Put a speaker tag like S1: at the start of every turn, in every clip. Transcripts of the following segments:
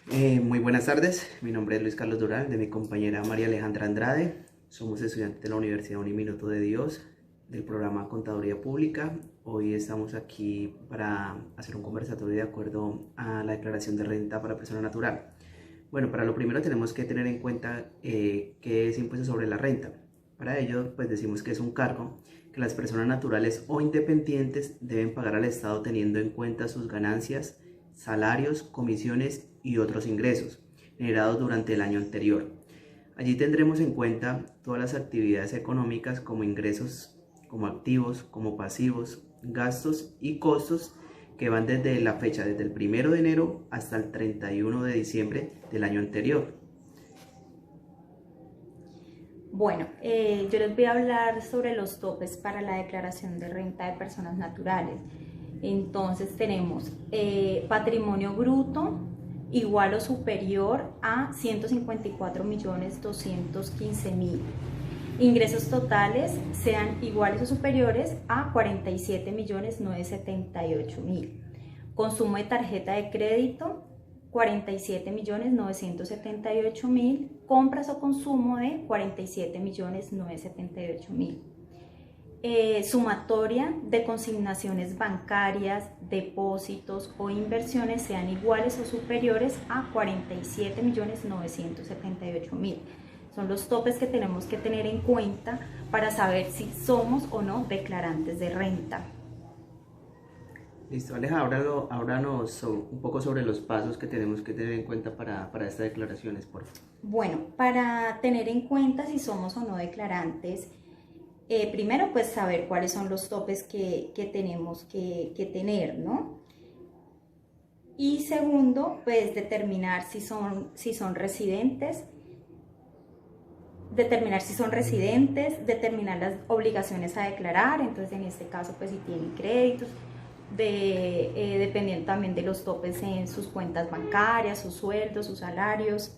S1: Muy buenas tardes, mi nombre es Luis Carlos Durán, de mi compañera María Alejandra Andrade. Somos estudiantes de la Universidad Uniminuto de Dios, del programa Contaduría Pública. Hoy estamos aquí para hacer un conversatorio de acuerdo a la declaración de renta para persona natural. Bueno, para lo primero tenemos que tener en cuenta qué es impuesto sobre la renta. Para ello, pues decimos que es un cargo que las personas naturales o independientes deben pagar al Estado teniendo en cuenta sus ganancias, salarios, comisiones y otros ingresos generados durante el año anterior. Allí tendremos en cuenta todas las actividades económicas como ingresos, como activos, como pasivos, gastos y costos que van desde la fecha, desde el 1 de enero hasta el 31 de diciembre del año anterior.
S2: Bueno, yo les voy a hablar sobre los topes para la declaración de renta de personas naturales. Entonces tenemos patrimonio bruto igual o superior a 154.215.000. Ingresos totales sean iguales o superiores a 47.978.000. Consumo de tarjeta de crédito 47.978.000, compras o consumo de 47.978.000. Sumatoria de consignaciones bancarias, depósitos o inversiones sean iguales o superiores a 47.978.000. Son los topes que tenemos que tener en cuenta para saber si somos o no declarantes de renta.
S1: Listo, Aleja, háblanos un poco sobre los pasos que tenemos que tener en cuenta para estas declaraciones, por favor.
S2: Bueno, para tener en cuenta si somos o no declarantes, primero pues saber cuáles son los topes que tenemos que tener, ¿no? Y segundo, pues determinar si son residentes, determinar las obligaciones a declarar, entonces en este caso pues si tienen créditos, dependiendo también de los topes en sus cuentas bancarias, sus sueldos, sus salarios,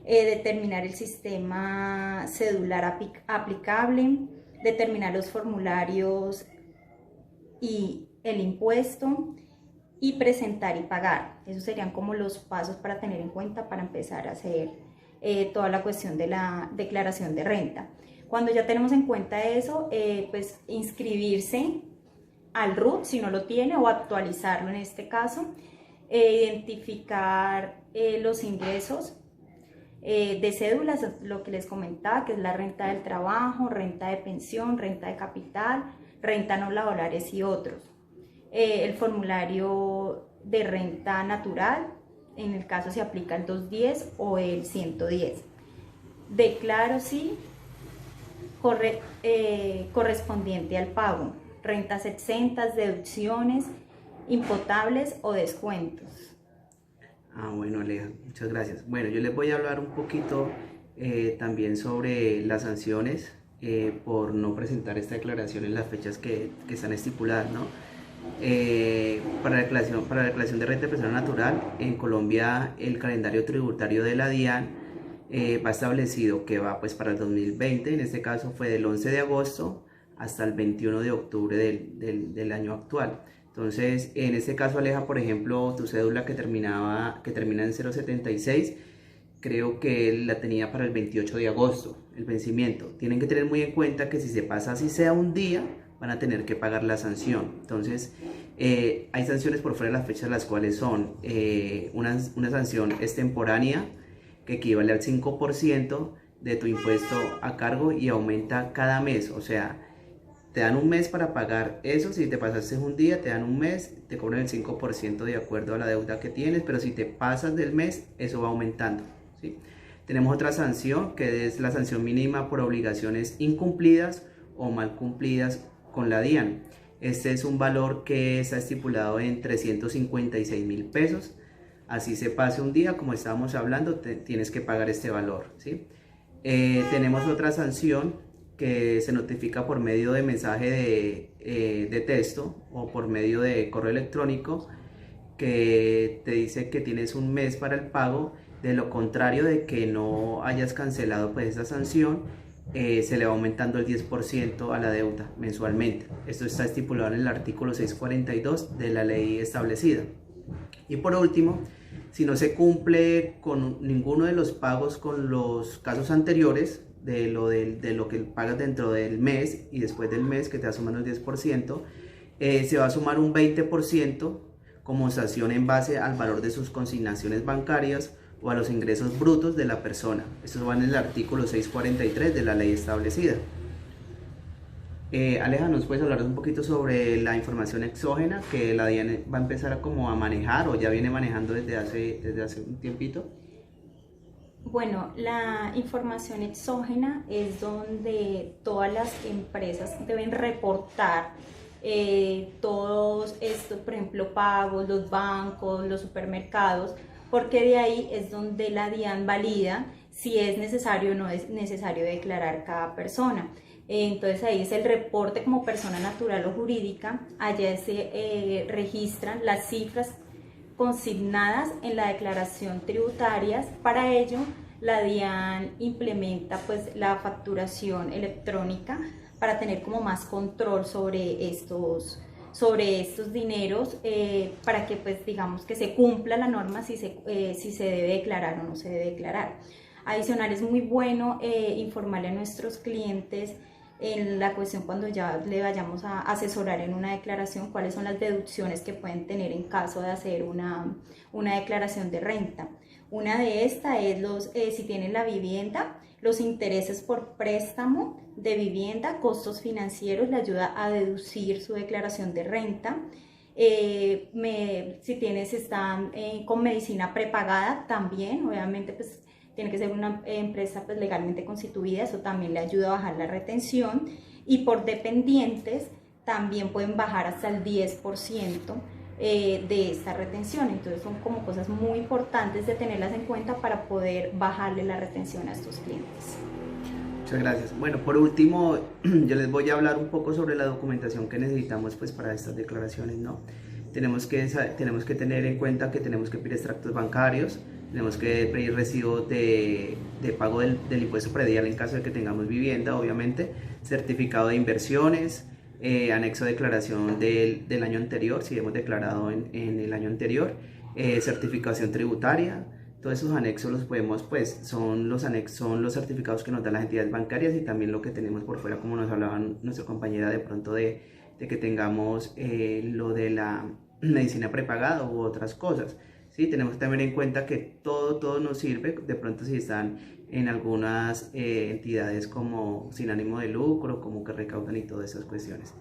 S2: determinar el sistema cedular aplicable, determinar los formularios y el impuesto y presentar y pagar. Esos serían como los pasos para tener en cuenta para empezar a hacer toda la cuestión de la declaración de renta. Cuando ya tenemos en cuenta eso, pues inscribirse al RUT si no lo tiene o actualizarlo en este caso, identificar los ingresos de cédulas, lo que les comentaba, que es la renta del trabajo, renta de pensión, renta de capital, renta no laborales y otros. El formulario de renta natural, en el caso se aplica el 210 o el 110. Declaro sí correspondiente al pago, rentas exentas, deducciones, imputables o descuentos.
S1: Bueno, Aleja, muchas gracias. Bueno, yo les voy a hablar un poquito también sobre las sanciones por no presentar esta declaración en las fechas que están estipuladas, ¿no? Para la declaración de renta de persona natural, en Colombia el calendario tributario de la DIAN va establecido que va pues para el 2020, en este caso fue del 11 de agosto hasta el 21 de octubre del año actual. Entonces, en este caso, Aleja, por ejemplo, tu cédula que termina en 076, creo que la tenía para el 28 de agosto, el vencimiento. Tienen que tener muy en cuenta que si se pasa así sea un día, van a tener que pagar la sanción. Entonces, hay sanciones por fuera de las fechas, las cuales son una sanción extemporánea que equivale al 5% de tu impuesto a cargo y aumenta cada mes, o sea, te dan un mes para pagar eso. Si te pasaste un día, te dan un mes, te cobran el 5% de acuerdo a la deuda que tienes, pero si te pasas del mes, eso va aumentando, ¿sí? Tenemos otra sanción, que es la sanción mínima por obligaciones incumplidas o mal cumplidas con la DIAN. Este es un valor que está estipulado en 356.000 pesos. Así se pase un día, como estábamos hablando, tienes que pagar este valor, ¿sí? Tenemos otra sanción que se notifica por medio de mensaje de texto o por medio de correo electrónico, que te dice que tienes un mes para el pago. De lo contrario de que no hayas cancelado pues esa sanción, se le va aumentando el 10% a la deuda mensualmente. Esto está estipulado en el artículo 642 de la ley establecida. Y por último, Si no se cumple con ninguno de los pagos con los casos anteriores, de lo que pagas dentro del mes y después del mes que te va a sumar un 10%, se va a sumar un 20% como sanción en base al valor de sus consignaciones bancarias o a los ingresos brutos de la persona. Esto va en el artículo 643 de la ley establecida. Aleja, ¿nos puedes hablar un poquito sobre la información exógena que la DIAN va a empezar a manejar o ya viene manejando desde hace un tiempito?
S2: Bueno, la información exógena es donde todas las empresas deben reportar todos estos, por ejemplo, pagos, los bancos, los supermercados, porque de ahí es donde la DIAN valida si es necesario o no es necesario declarar cada persona. Entonces ahí es el reporte como persona natural o jurídica, allá se registran las cifras consignadas en la declaración tributaria. Para ello la DIAN implementa pues la facturación electrónica para tener como más control sobre estos dineros, para que pues digamos que se cumpla la norma si se debe declarar o no se debe declarar. Adicional, es muy bueno informarle a nuestros clientes en la cuestión cuando ya le vayamos a asesorar en una declaración cuáles son las deducciones que pueden tener en caso de hacer una declaración de renta. Una de estas es si tienen la vivienda, los intereses por préstamo de vivienda, costos financieros, le ayuda a deducir su declaración de renta. Si están con medicina prepagada también, obviamente pues tiene que ser una empresa pues legalmente constituida, eso también le ayuda a bajar la retención. Y por dependientes también pueden bajar hasta el 10% de esta retención. Entonces son como cosas muy importantes de tenerlas en cuenta para poder bajarle la retención a estos clientes.
S1: Muchas gracias. Bueno, por último, yo les voy a hablar un poco sobre la documentación que necesitamos pues para estas declaraciones, ¿no? Tenemos que tener en cuenta que tenemos que pedir extractos bancarios, tenemos que pedir recibo de pago del impuesto predial en caso de que tengamos vivienda, obviamente, certificado de inversiones, anexo de declaración del año anterior, si hemos declarado en el año anterior, certificación tributaria. Todos esos anexos los podemos, pues, son los certificados que nos dan las entidades bancarias y también lo que tenemos por fuera, como nos hablaba nuestra compañera de pronto de que tengamos lo de la medicina prepagada u otras cosas. ¿Sí? Tenemos que tener en cuenta que todo nos sirve, de pronto si están en algunas entidades como sin ánimo de lucro, como que recaudan y todas esas cuestiones.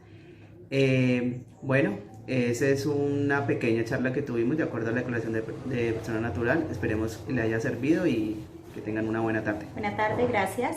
S1: Bueno, esa es una pequeña charla que tuvimos de acuerdo a la declaración de persona natural. Esperemos que le haya servido y que tengan una buena tarde.
S2: Buena tarde, gracias.